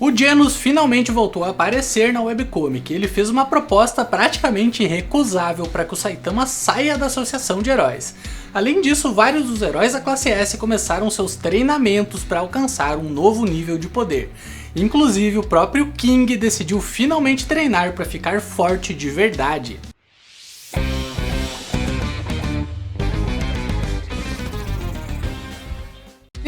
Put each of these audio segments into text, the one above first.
O Genos finalmente voltou a aparecer na webcomic e ele fez uma proposta praticamente irrecusável para que o Saitama saia da associação de heróis. Além disso, vários dos heróis da classe S começaram seus treinamentos para alcançar um novo nível de poder. Inclusive, o próprio King decidiu finalmente treinar para ficar forte de verdade.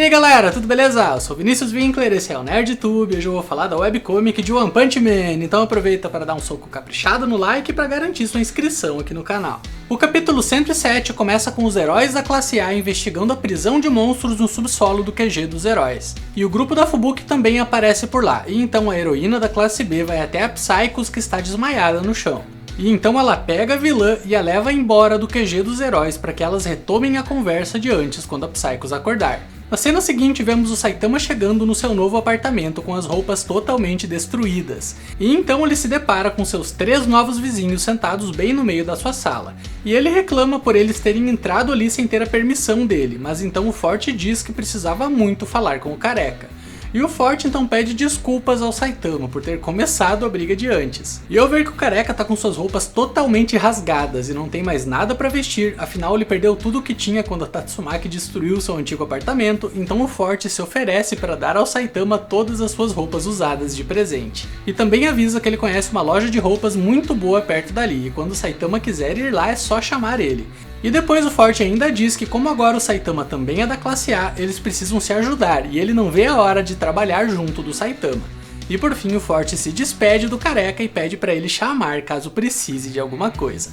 E aí galera, tudo beleza? Eu sou Vinícius Winkler, esse é o NerdTube e hoje eu vou falar da webcomic de One Punch Man, então aproveita para dar um soco caprichado no like para garantir sua inscrição aqui no canal. O capítulo 107 começa com os heróis da classe A investigando a prisão de monstros no subsolo do QG dos heróis. E o grupo da Fubuki também aparece por lá, e então a heroína da classe B vai até a Psychos que está desmaiada no chão. E então ela pega a vilã e a leva embora do QG dos heróis para que elas retomem a conversa de antes quando a Psychos acordar. Na cena seguinte vemos o Saitama chegando no seu novo apartamento com as roupas totalmente destruídas. E então ele se depara com seus 3 novos vizinhos sentados bem no meio da sua sala. E ele reclama por eles terem entrado ali sem ter a permissão dele, mas então o Forte diz que precisava muito falar com o Careca. E o Forte então pede desculpas ao Saitama por ter começado a briga de antes. E ao ver que o Careca tá com suas roupas totalmente rasgadas e não tem mais nada pra vestir, afinal ele perdeu tudo o que tinha quando a Tatsumaki destruiu seu antigo apartamento, então o Forte se oferece para dar ao Saitama todas as suas roupas usadas de presente. E também avisa que ele conhece uma loja de roupas muito boa perto dali, e quando o Saitama quiser ir lá é só chamar ele. E depois o Forte ainda diz que como agora o Saitama também é da classe A, eles precisam se ajudar e ele não vê a hora de trabalhar junto do Saitama. E por fim o Forte se despede do Careca e pede para ele chamar caso precise de alguma coisa.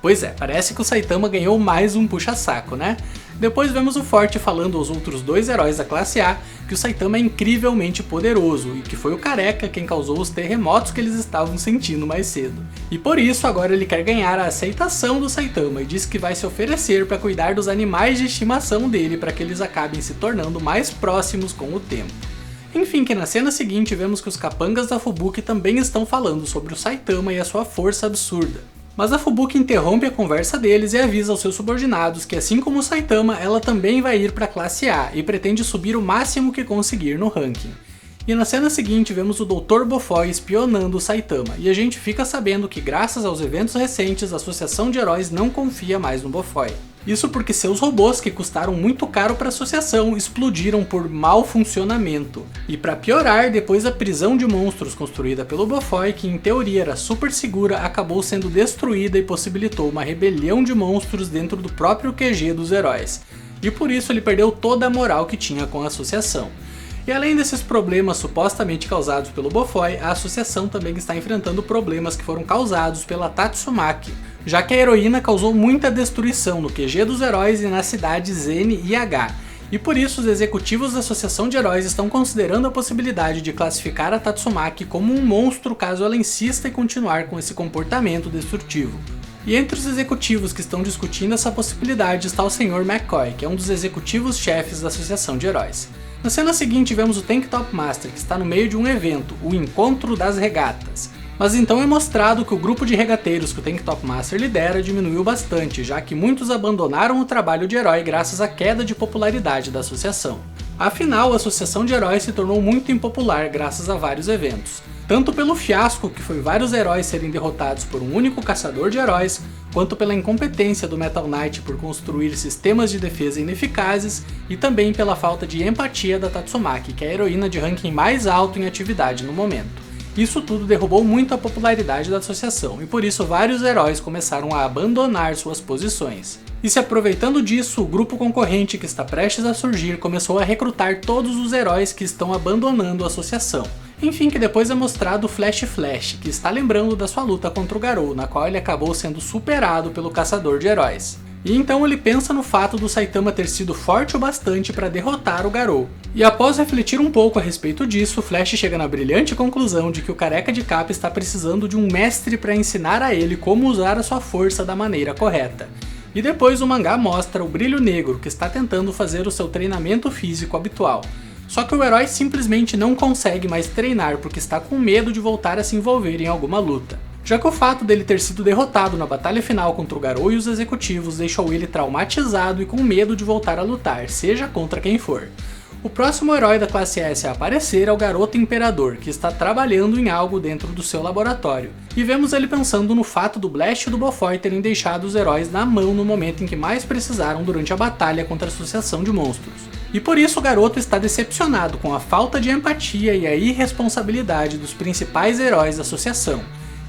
Pois é, parece que o Saitama ganhou mais um puxa-saco, né? Depois vemos o Forte falando aos outros 2 heróis da classe A que o Saitama é incrivelmente poderoso e que foi o Careca quem causou os terremotos que eles estavam sentindo mais cedo. E por isso agora ele quer ganhar a aceitação do Saitama e diz que vai se oferecer para cuidar dos animais de estimação dele para que eles acabem se tornando mais próximos com o tempo. Enfim, que na cena seguinte vemos que os capangas da Fubuki também estão falando sobre o Saitama e a sua força absurda. Mas a Fubuki interrompe a conversa deles e avisa aos seus subordinados que assim como o Saitama, ela também vai ir para a classe A e pretende subir o máximo que conseguir no ranking. E na cena seguinte vemos o Dr. Bofoi espionando o Saitama, e a gente fica sabendo que graças aos eventos recentes a Associação de Heróis não confia mais no Bofoi. Isso porque seus robôs, que custaram muito caro para a associação, explodiram por mau funcionamento. E para piorar, depois da prisão de monstros construída pelo Bofoi, que em teoria era super segura, acabou sendo destruída e possibilitou uma rebelião de monstros dentro do próprio QG dos heróis. E por isso ele perdeu toda a moral que tinha com a associação. E além desses problemas supostamente causados pelo Bofoi, a associação também está enfrentando problemas que foram causados pela Tatsumaki, já que a heroína causou muita destruição no QG dos heróis e nas cidades N e H. E por isso os executivos da Associação de Heróis estão considerando a possibilidade de classificar a Tatsumaki como um monstro caso ela insista em continuar com esse comportamento destrutivo. E entre os executivos que estão discutindo essa possibilidade está o Sr. McCoy, que é um dos executivos-chefes da Associação de Heróis. Na cena seguinte vemos o Tank Top Master, que está no meio de um evento, o Encontro das Regatas. Mas então é mostrado que o grupo de regateiros que o Tank Top Master lidera diminuiu bastante, já que muitos abandonaram o trabalho de herói graças à queda de popularidade da associação. Afinal, a Associação de Heróis se tornou muito impopular graças a vários eventos. Tanto pelo fiasco que foi vários heróis serem derrotados por um único caçador de heróis, quanto pela incompetência do Metal Knight por construir sistemas de defesa ineficazes e também pela falta de empatia da Tatsumaki, que é a heroína de ranking mais alto em atividade no momento. Isso tudo derrubou muito a popularidade da associação e por isso vários heróis começaram a abandonar suas posições. E se aproveitando disso, o grupo concorrente que está prestes a surgir começou a recrutar todos os heróis que estão abandonando a associação. Enfim, que depois é mostrado o Flash Flash, que está lembrando da sua luta contra o Garou, na qual ele acabou sendo superado pelo caçador de heróis. E então ele pensa no fato do Saitama ter sido forte o bastante para derrotar o Garou. E após refletir um pouco a respeito disso, Flash chega na brilhante conclusão de que o Careca de Capa está precisando de um mestre para ensinar a ele como usar a sua força da maneira correta. E depois o mangá mostra o Brilho Negro, que está tentando fazer o seu treinamento físico habitual. Só que o herói simplesmente não consegue mais treinar porque está com medo de voltar a se envolver em alguma luta. Já que o fato dele ter sido derrotado na batalha final contra o Garou e os executivos deixou ele traumatizado e com medo de voltar a lutar, seja contra quem for. O próximo herói da classe S a aparecer é o Garoto Imperador, que está trabalhando em algo dentro do seu laboratório. E vemos ele pensando no fato do Blast e do Bofoi terem deixado os heróis na mão no momento em que mais precisaram durante a batalha contra a Associação de Monstros. E por isso o garoto está decepcionado com a falta de empatia e a irresponsabilidade dos principais heróis da associação.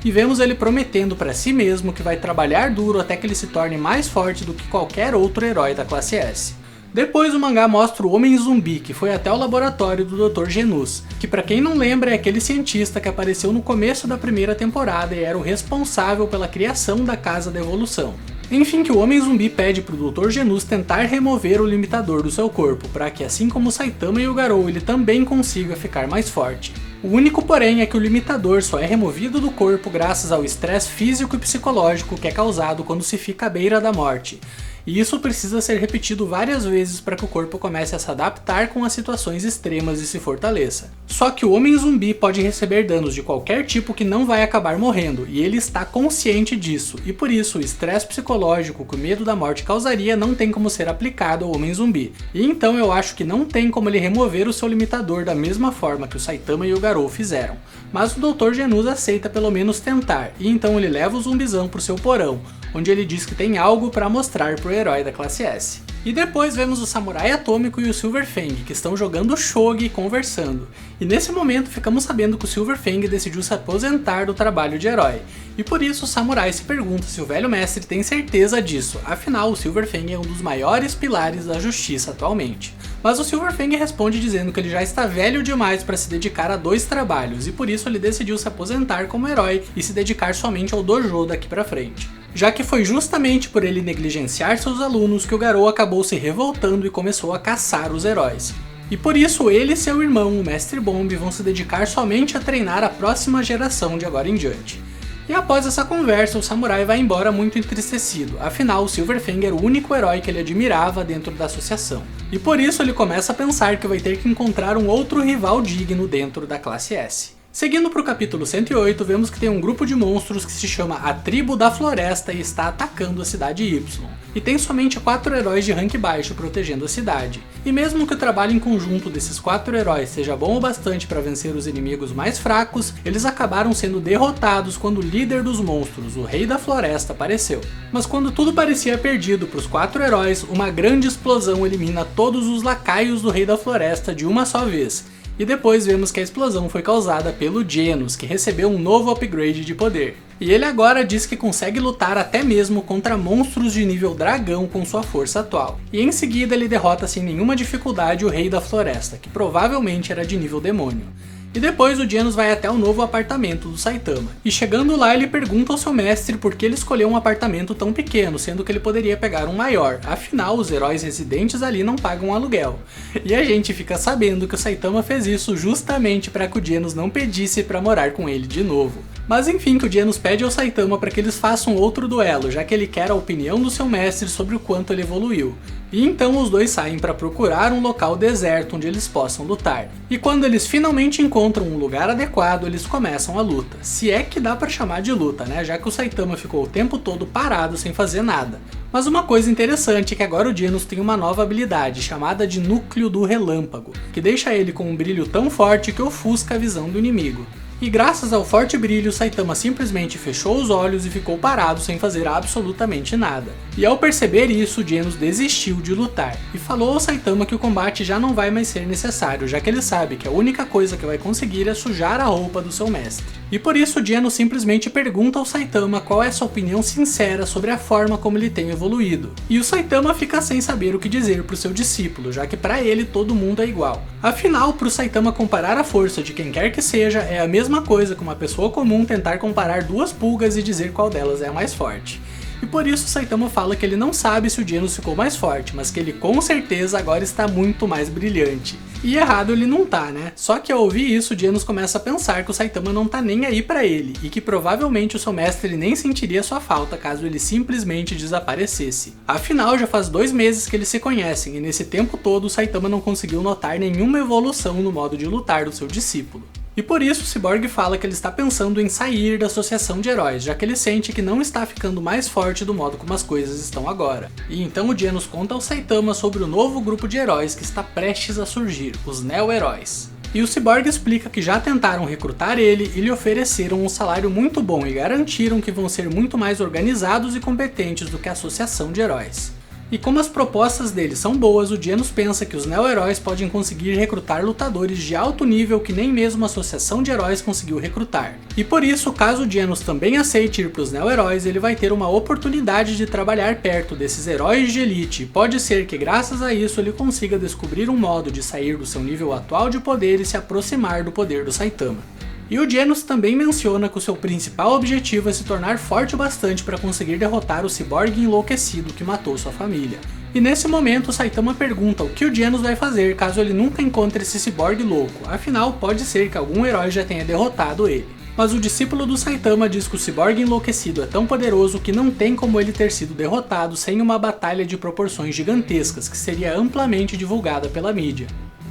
E vemos ele prometendo para si mesmo que vai trabalhar duro até que ele se torne mais forte do que qualquer outro herói da classe S. Depois o mangá mostra o Homem Zumbi, que foi até o laboratório do Dr. Genus, que pra quem não lembra é aquele cientista que apareceu no começo da primeira temporada e era o responsável pela criação da Casa da Evolução. Enfim, que o Homem Zumbi pede pro Dr. Genus tentar remover o limitador do seu corpo, para que assim como o Saitama e o Garou, ele também consiga ficar mais forte. O único porém é que o limitador só é removido do corpo graças ao estresse físico e psicológico que é causado quando se fica à beira da morte. E isso precisa ser repetido várias vezes para que o corpo comece a se adaptar com as situações extremas e se fortaleça. Só que o Homem Zumbi pode receber danos de qualquer tipo que não vai acabar morrendo, e ele está consciente disso, e por isso o estresse psicológico que o medo da morte causaria não tem como ser aplicado ao Homem Zumbi. E então eu acho que não tem como ele remover o seu limitador da mesma forma que o Saitama e o Garou fizeram. Mas o Dr. Genus aceita pelo menos tentar, e então ele leva o zumbizão pro seu porão, onde ele diz que tem algo para mostrar pro herói da classe S. E depois vemos o Samurai Atômico e o Silver Fang, que estão jogando shogi e conversando. E nesse momento ficamos sabendo que o Silver Fang decidiu se aposentar do trabalho de herói. E por isso o Samurai se pergunta se o velho mestre tem certeza disso, afinal o Silver Fang é um dos maiores pilares da justiça atualmente. Mas o Silver Fang responde dizendo que ele já está velho demais para se dedicar a 2 trabalhos, e por isso ele decidiu se aposentar como herói e se dedicar somente ao dojo daqui pra frente. Já que foi justamente por ele negligenciar seus alunos que o Garou acabou se revoltando e começou a caçar os heróis. E por isso ele e seu irmão, o Mestre Bomb, vão se dedicar somente a treinar a próxima geração de agora em diante. E após essa conversa, o Samurai vai embora muito entristecido, afinal o Silver Fang era o único herói que ele admirava dentro da associação. E por isso ele começa a pensar que vai ter que encontrar um outro rival digno dentro da classe S. Seguindo para o capítulo 108, vemos que tem um grupo de monstros que se chama a Tribo da Floresta e está atacando a cidade Y. E tem somente 4 heróis de rank baixo protegendo a cidade. E mesmo que o trabalho em conjunto desses 4 heróis seja bom o bastante para vencer os inimigos mais fracos, eles acabaram sendo derrotados quando o líder dos monstros, o Rei da Floresta, apareceu. Mas quando tudo parecia perdido para os 4 heróis, uma grande explosão elimina todos os lacaios do Rei da Floresta de uma só vez. E depois vemos que a explosão foi causada pelo Genus, que recebeu um novo upgrade de poder. E ele agora diz que consegue lutar até mesmo contra monstros de nível dragão com sua força atual. E em seguida ele derrota sem nenhuma dificuldade o Rei da Floresta, que provavelmente era de nível demônio. E depois o Genus vai até o novo apartamento do Saitama. E chegando lá ele pergunta ao seu mestre por que ele escolheu um apartamento tão pequeno, sendo que ele poderia pegar um maior, afinal os heróis residentes ali não pagam aluguel. E a gente fica sabendo que o Saitama fez isso justamente para que o Genus não pedisse para morar com ele de novo. Mas enfim, que o Genus pede ao Saitama para que eles façam outro duelo, já que ele quer a opinião do seu mestre sobre o quanto ele evoluiu. E então os dois saem para procurar um local deserto onde eles possam lutar. E quando eles finalmente encontram um lugar adequado, eles começam a luta. Se é que dá para chamar de luta, né? Já que o Saitama ficou o tempo todo parado sem fazer nada. Mas uma coisa interessante é que agora o Genus tem uma nova habilidade, chamada de Núcleo do Relâmpago, que deixa ele com um brilho tão forte que ofusca a visão do inimigo. E graças ao forte brilho, Saitama simplesmente fechou os olhos e ficou parado sem fazer absolutamente nada. E ao perceber isso, Genus desistiu de lutar, e falou ao Saitama que o combate já não vai mais ser necessário, já que ele sabe que a única coisa que vai conseguir é sujar a roupa do seu mestre. E por isso Genus simplesmente pergunta ao Saitama qual é sua opinião sincera sobre a forma como ele tem evoluído. E o Saitama fica sem saber o que dizer pro seu discípulo, já que para ele todo mundo é igual. Afinal, pro Saitama comparar a força de quem quer que seja é a mesma coisa que uma pessoa comum tentar comparar 2 pulgas e dizer qual delas é a mais forte. E por isso Saitama fala que ele não sabe se o Genus ficou mais forte, mas que ele com certeza agora está muito mais brilhante. E errado ele não tá, né? Só que ao ouvir isso, o Genus começa a pensar que o Saitama não tá nem aí pra ele, e que provavelmente o seu mestre nem sentiria sua falta caso ele simplesmente desaparecesse. Afinal, já faz 2 meses que eles se conhecem, e nesse tempo todo o Saitama não conseguiu notar nenhuma evolução no modo de lutar do seu discípulo. E por isso o Cyborg fala que ele está pensando em sair da associação de heróis, já que ele sente que não está ficando mais forte do modo como as coisas estão agora. E então o Genos conta ao Saitama sobre o novo grupo de heróis que está prestes a surgir, os Neo-Heróis. E o Cyborg explica que já tentaram recrutar ele e lhe ofereceram um salário muito bom e garantiram que vão ser muito mais organizados e competentes do que a associação de heróis. E como as propostas deles são boas, o Genos pensa que os Neo-Heróis podem conseguir recrutar lutadores de alto nível que nem mesmo a Associação de Heróis conseguiu recrutar. E por isso, caso o Genos também aceite ir para os Neo-Heróis, ele vai ter uma oportunidade de trabalhar perto desses heróis de elite, e pode ser que graças a isso ele consiga descobrir um modo de sair do seu nível atual de poder e se aproximar do poder do Saitama. E o Genos também menciona que o seu principal objetivo é se tornar forte o bastante para conseguir derrotar o Cyborg enlouquecido que matou sua família. E nesse momento o Saitama pergunta o que o Genos vai fazer caso ele nunca encontre esse Cyborg louco, afinal pode ser que algum herói já tenha derrotado ele. Mas o discípulo do Saitama diz que o Cyborg enlouquecido é tão poderoso que não tem como ele ter sido derrotado sem uma batalha de proporções gigantescas que seria amplamente divulgada pela mídia.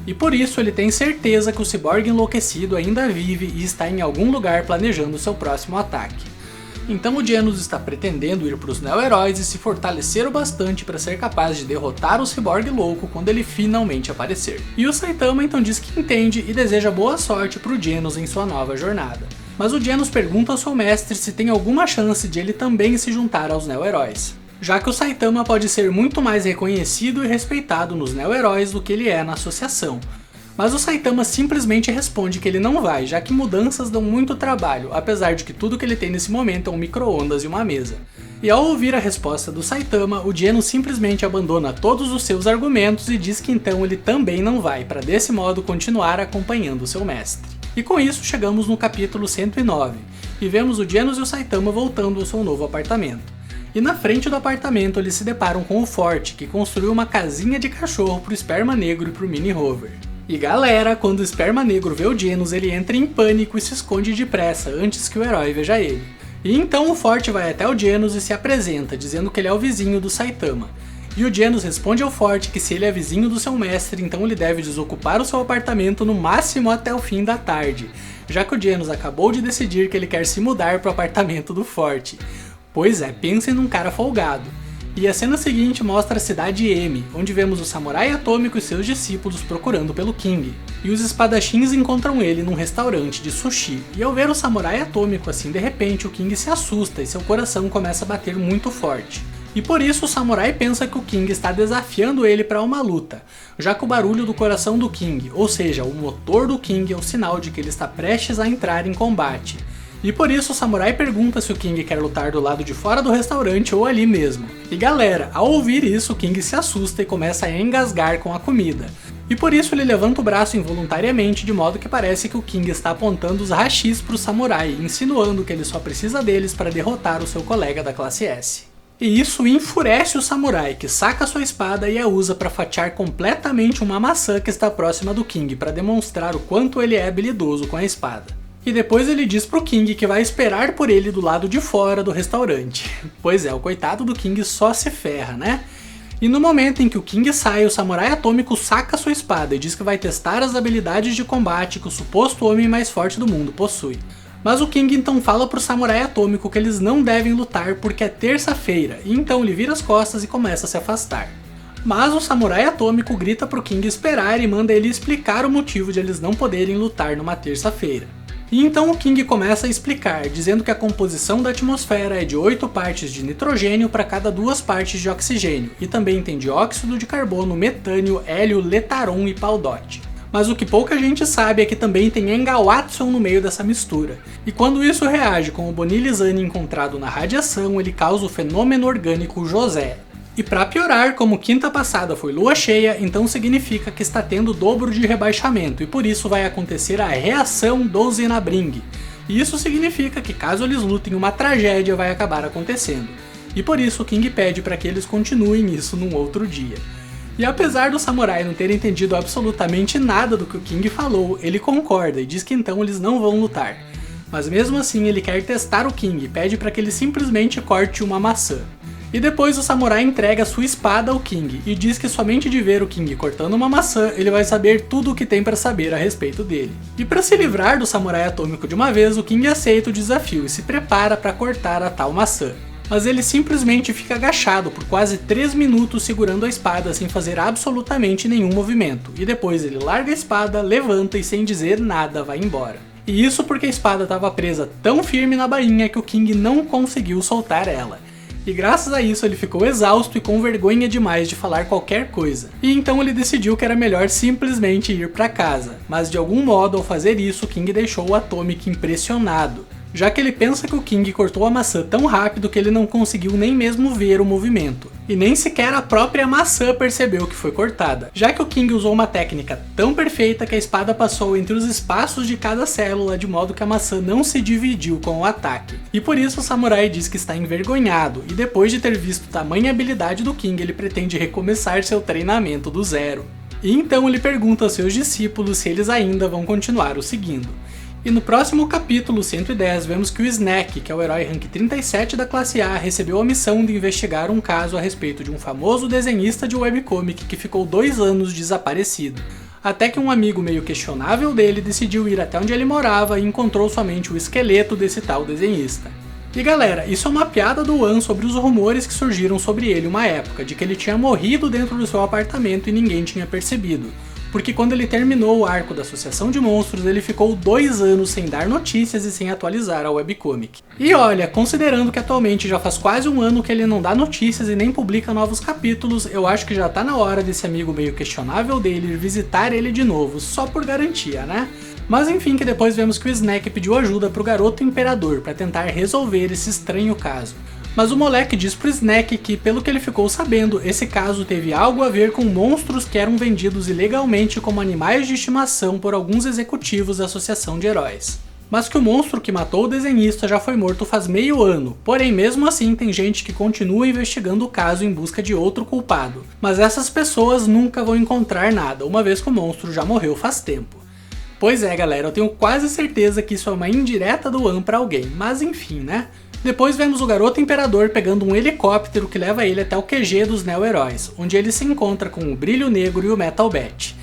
E por isso ele tem certeza que o Cyborg enlouquecido ainda vive e está em algum lugar planejando seu próximo ataque. Então o Genos está pretendendo ir para os Neo-Heróis e se fortalecer o bastante para ser capaz de derrotar o Cyborg louco quando ele finalmente aparecer. E o Saitama então diz que entende e deseja boa sorte para o Genos em sua nova jornada. Mas o Genos pergunta ao seu mestre se tem alguma chance de ele também se juntar aos Neo-Heróis, já que o Saitama pode ser muito mais reconhecido e respeitado nos Neo-Heróis do que ele é na associação. Mas o Saitama simplesmente responde que ele não vai, já que mudanças dão muito trabalho, apesar de que tudo que ele tem nesse momento é um micro-ondas e uma mesa. E ao ouvir a resposta do Saitama, o Genos simplesmente abandona todos os seus argumentos e diz que então ele também não vai, para desse modo continuar acompanhando seu mestre. E com isso chegamos no capítulo 109, e vemos o Genos e o Saitama voltando ao seu novo apartamento. E na frente do apartamento eles se deparam com o Forte, que construiu uma casinha de cachorro pro Esperma Negro e pro Mini Rover. E galera, quando o Esperma Negro vê o Genos, ele entra em pânico e se esconde depressa antes que o herói veja ele. E então o Forte vai até o Genos e se apresenta, dizendo que ele é o vizinho do Saitama. E o Genos responde ao Forte que se ele é vizinho do seu mestre, então ele deve desocupar o seu apartamento no máximo até o fim da tarde, já que o Genos acabou de decidir que ele quer se mudar pro apartamento do Forte. Pois é, pensem num cara folgado. E a cena seguinte mostra a cidade M, onde vemos o samurai atômico e seus discípulos procurando pelo King. E os espadachins encontram ele num restaurante de sushi. E ao ver o samurai atômico assim de repente, o King se assusta e seu coração começa a bater muito forte. E por isso o samurai pensa que o King está desafiando ele para uma luta, já que o barulho do coração do King, ou seja, o motor do King, é o sinal de que ele está prestes a entrar em combate. E por isso o samurai pergunta se o King quer lutar do lado de fora do restaurante ou ali mesmo. E galera, ao ouvir isso o King se assusta e começa a engasgar com a comida. E por isso ele levanta o braço involuntariamente, de modo que parece que o King está apontando os hashis para o samurai, insinuando que ele só precisa deles para derrotar o seu colega da classe S. E isso enfurece o samurai, que saca sua espada e a usa para fatiar completamente uma maçã que está próxima do King, para demonstrar o quanto ele é habilidoso com a espada. E depois ele diz pro King que vai esperar por ele do lado de fora do restaurante. Pois é, o coitado do King só se ferra, né? E no momento em que o King sai, o samurai atômico saca sua espada e diz que vai testar as habilidades de combate que o suposto homem mais forte do mundo possui. Mas o King então fala pro samurai atômico que eles não devem lutar porque é terça-feira, e então ele vira as costas e começa a se afastar. Mas o samurai atômico grita pro King esperar e manda ele explicar o motivo de eles não poderem lutar numa terça-feira. E então o King começa a explicar, dizendo que a composição da atmosfera é de 8 partes de nitrogênio para cada 2 partes de oxigênio, e também tem dióxido de carbono, metânio, hélio, letaron e pau dot. Mas o que pouca gente sabe é que também tem Engawatson no meio dessa mistura. E quando isso reage com o bonilizane encontrado na radiação, ele causa o fenômeno orgânico José. E para piorar, como quinta passada foi lua cheia, então significa que está tendo o dobro de rebaixamento e por isso vai acontecer a reação do Zinabring. E isso significa que caso eles lutem, uma tragédia vai acabar acontecendo. E por isso o King pede para que eles continuem isso num outro dia. E apesar do samurai não ter entendido absolutamente nada do que o King falou, ele concorda e diz que então eles não vão lutar. Mas mesmo assim ele quer testar o King e pede para que ele simplesmente corte uma maçã. E depois o samurai entrega sua espada ao King e diz que somente de ver o King cortando uma maçã, ele vai saber tudo o que tem para saber a respeito dele. E para se livrar do samurai atômico de uma vez, o King aceita o desafio e se prepara para cortar a tal maçã. Mas ele simplesmente fica agachado por quase 3 minutos segurando a espada sem fazer absolutamente nenhum movimento, e depois ele larga a espada, levanta e sem dizer nada vai embora. E isso porque a espada estava presa tão firme na bainha que o King não conseguiu soltar ela. E graças a isso ele ficou exausto e com vergonha demais de falar qualquer coisa. E então ele decidiu que era melhor simplesmente ir para casa, mas de algum modo ao fazer isso o King deixou o Atomic impressionado, já que ele pensa que o King cortou a maçã tão rápido que ele não conseguiu nem mesmo ver o movimento. E nem sequer a própria maçã percebeu que foi cortada, já que o King usou uma técnica tão perfeita que a espada passou entre os espaços de cada célula de modo que a maçã não se dividiu com o ataque. E por isso o samurai diz que está envergonhado, e depois de ter visto tamanha habilidade do King, ele pretende recomeçar seu treinamento do zero. E então ele pergunta aos seus discípulos se eles ainda vão continuar o seguindo. E no próximo capítulo 110 vemos que o Snack, que é o herói rank 37 da classe A, recebeu a missão de investigar um caso a respeito de um famoso desenhista de webcomic que ficou 2 anos desaparecido. Até que um amigo meio questionável dele decidiu ir até onde ele morava e encontrou somente o esqueleto desse tal desenhista. E galera, isso é uma piada do One sobre os rumores que surgiram sobre ele uma época, de que ele tinha morrido dentro do seu apartamento e ninguém tinha percebido. Porque quando ele terminou o arco da Associação de Monstros, ele ficou 2 anos sem dar notícias e sem atualizar a webcomic. E olha, considerando que atualmente já faz quase 1 ano que ele não dá notícias e nem publica novos capítulos, eu acho que já tá na hora desse amigo meio questionável dele ir visitar ele de novo, só por garantia, né? Mas enfim, que depois vemos que o Snack pediu ajuda pro garoto imperador para tentar resolver esse estranho caso. Mas o moleque diz pro Snack que, pelo que ele ficou sabendo, esse caso teve algo a ver com monstros que eram vendidos ilegalmente como animais de estimação por alguns executivos da Associação de Heróis. Mas que o monstro que matou o desenhista já foi morto faz meio ano, porém mesmo assim tem gente que continua investigando o caso em busca de outro culpado. Mas essas pessoas nunca vão encontrar nada, uma vez que o monstro já morreu faz tempo. Pois é galera, eu tenho quase certeza que isso é uma indireta do One pra alguém, mas enfim, né? Depois vemos o garoto imperador pegando um helicóptero que leva ele até o QG dos Neo-Heróis, onde ele se encontra com o Brilho Negro e o Metal Bat.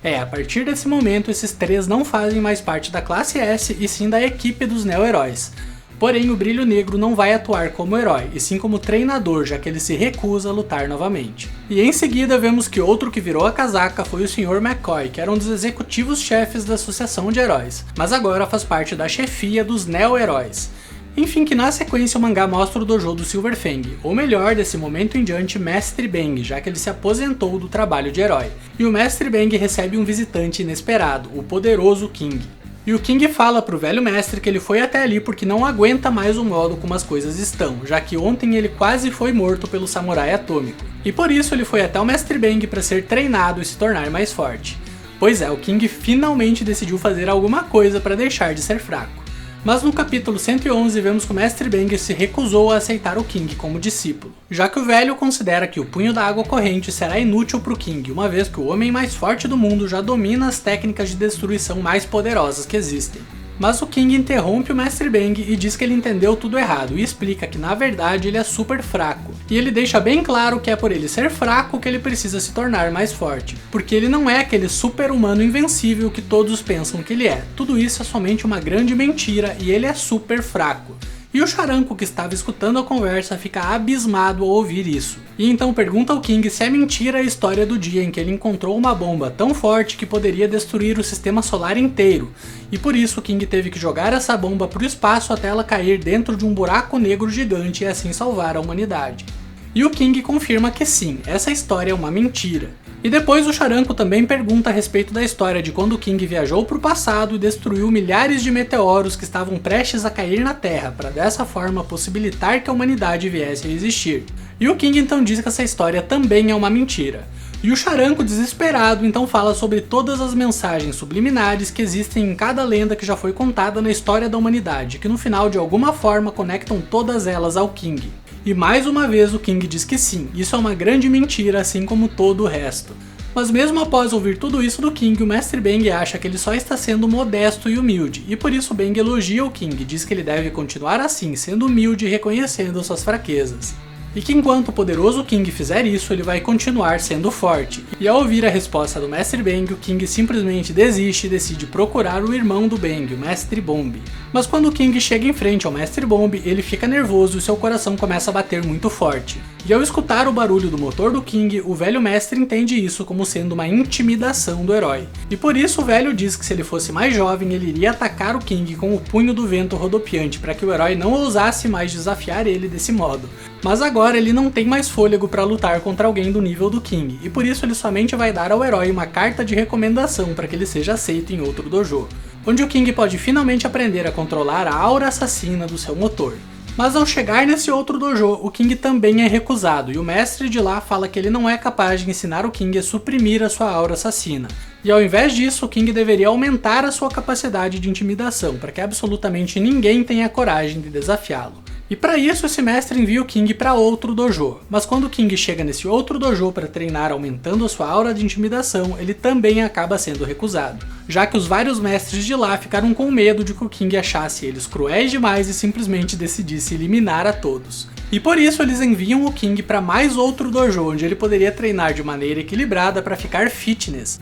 A partir desse momento esses 3 não fazem mais parte da classe S e sim da equipe dos Neo-Heróis. Porém o Brilho Negro não vai atuar como herói, e sim como treinador, já que ele se recusa a lutar novamente. E em seguida vemos que outro que virou a casaca foi o Sr. McCoy, que era um dos executivos chefes da Associação de Heróis, mas agora faz parte da chefia dos Neo-Heróis. Enfim, que na sequência o mangá mostra o dojo do Silver Fang, ou melhor, desse momento em diante, Mestre Bang, já que ele se aposentou do trabalho de herói. E o Mestre Bang recebe um visitante inesperado, o poderoso King. E o King fala pro velho mestre que ele foi até ali porque não aguenta mais o modo como as coisas estão, já que ontem ele quase foi morto pelo samurai atômico. E por isso ele foi até o Mestre Bang para ser treinado e se tornar mais forte. Pois é, o King finalmente decidiu fazer alguma coisa para deixar de ser fraco. Mas no capítulo 111 vemos que o Mestre Bang se recusou a aceitar o King como discípulo, já que o velho considera que o punho da água corrente será inútil para o King, uma vez que o homem mais forte do mundo já domina as técnicas de destruição mais poderosas que existem. Mas o King interrompe o Mestre Bang e diz que ele entendeu tudo errado e explica que na verdade ele é super fraco. E ele deixa bem claro que é por ele ser fraco que ele precisa se tornar mais forte, porque ele não é aquele super-humano invencível que todos pensam que ele é. Tudo isso é somente uma grande mentira e ele é super fraco. E o Charanko, que estava escutando a conversa, fica abismado ao ouvir isso. E então pergunta ao King se é mentira a história do dia em que ele encontrou uma bomba tão forte que poderia destruir o sistema solar inteiro. E por isso o King teve que jogar essa bomba para o espaço até ela cair dentro de um buraco negro gigante e assim salvar a humanidade. E o King confirma que sim, essa história é uma mentira. E depois o Charanko também pergunta a respeito da história de quando o King viajou para o passado e destruiu milhares de meteoros que estavam prestes a cair na Terra, para dessa forma possibilitar que a humanidade viesse a existir. E o King então diz que essa história também é uma mentira. E o Charanko, desesperado, então fala sobre todas as mensagens subliminares que existem em cada lenda que já foi contada na história da humanidade, que no final de alguma forma conectam todas elas ao King. E mais uma vez o King diz que sim, isso é uma grande mentira, assim como todo o resto. Mas mesmo após ouvir tudo isso do King, o Mestre Bang acha que ele só está sendo modesto e humilde, e por isso Bang elogia o King e diz que ele deve continuar assim, sendo humilde e reconhecendo suas fraquezas. e que enquanto o poderoso King fizer isso, ele vai continuar sendo forte. E ao ouvir a resposta do Mestre Bang, o King simplesmente desiste e decide procurar o irmão do Bang, o Mestre Bomb. Mas quando o King chega em frente ao Mestre Bomb, ele fica nervoso e seu coração começa a bater muito forte. E ao escutar o barulho do motor do King, o velho mestre entende isso como sendo uma intimidação do herói. E por isso o velho diz que se ele fosse mais jovem, ele iria atacar o King com o punho do vento rodopiante para que o herói não ousasse mais desafiar ele desse modo. Mas agora ele não tem mais fôlego para lutar contra alguém do nível do King, e por isso ele somente vai dar ao herói uma carta de recomendação para que ele seja aceito em outro dojo, onde o King pode finalmente aprender a controlar a aura assassina do seu motor. Mas ao chegar nesse outro dojo, o King também é recusado, e o mestre de lá fala que ele não é capaz de ensinar o King a suprimir a sua aura assassina. E ao invés disso, o King deveria aumentar a sua capacidade de intimidação, para que absolutamente ninguém tenha coragem de desafiá-lo. E para isso esse mestre envia o King para outro dojo, mas quando o King chega nesse outro dojo para treinar aumentando a sua aura de intimidação, ele também acaba sendo recusado, já que os vários mestres de lá ficaram com medo de que o King achasse eles cruéis demais e simplesmente decidisse eliminar a todos. E por isso eles enviam o King para mais outro dojo, onde ele poderia treinar de maneira equilibrada para ficar fitness.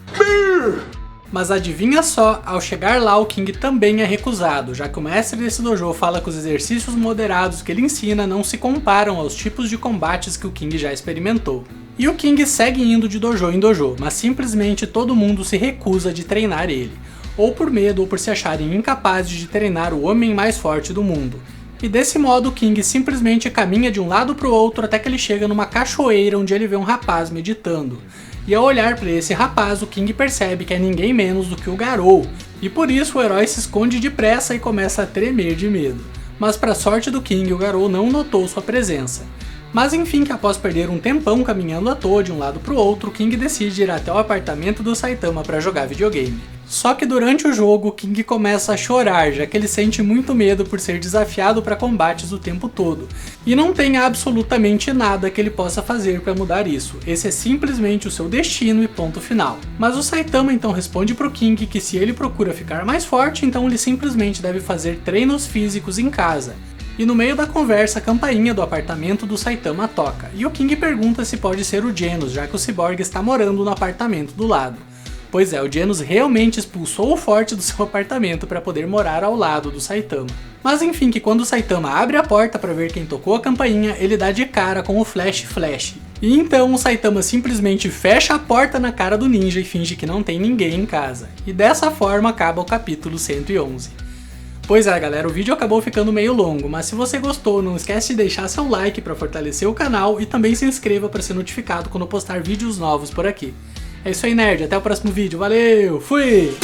Mas adivinha só, ao chegar lá o King também é recusado, já que o mestre desse dojo fala que os exercícios moderados que ele ensina não se comparam aos tipos de combates que o King já experimentou. E o King segue indo de dojo em dojo, mas simplesmente todo mundo se recusa de treinar ele, ou por medo ou por se acharem incapazes de treinar o homem mais forte do mundo. E desse modo o King simplesmente caminha de um lado para o outro até que ele chega numa cachoeira onde ele vê um rapaz meditando. E ao olhar para esse rapaz, o King percebe que é ninguém menos do que o Garou, e por isso o herói se esconde depressa e começa a tremer de medo. Mas para sorte do King, o Garou não notou sua presença. Mas enfim, que após perder um tempão caminhando à toa de um lado para o outro, o King decide ir até o apartamento do Saitama para jogar videogame. Só que durante o jogo, o King começa a chorar, já que ele sente muito medo por ser desafiado para combates o tempo todo, e não tem absolutamente nada que ele possa fazer para mudar isso, esse é simplesmente o seu destino e ponto final. Mas o Saitama então responde pro King que se ele procura ficar mais forte, então ele simplesmente deve fazer treinos físicos em casa. E no meio da conversa, a campainha do apartamento do Saitama toca, e o King pergunta se pode ser o Genos, já que o Cyborg está morando no apartamento do lado. Pois é, o Genos realmente expulsou o forte do seu apartamento para poder morar ao lado do Saitama. Mas enfim, que quando o Saitama abre a porta para ver quem tocou a campainha, ele dá de cara com o Flash. E então o Saitama simplesmente fecha a porta na cara do ninja e finge que não tem ninguém em casa. E dessa forma acaba o capítulo 111. Pois é galera, o vídeo acabou ficando meio longo, mas se você gostou, não esquece de deixar seu like para fortalecer o canal e também se inscreva para ser notificado quando eu postar vídeos novos por aqui. É isso aí, nerd. Até o próximo vídeo. Valeu! Fui!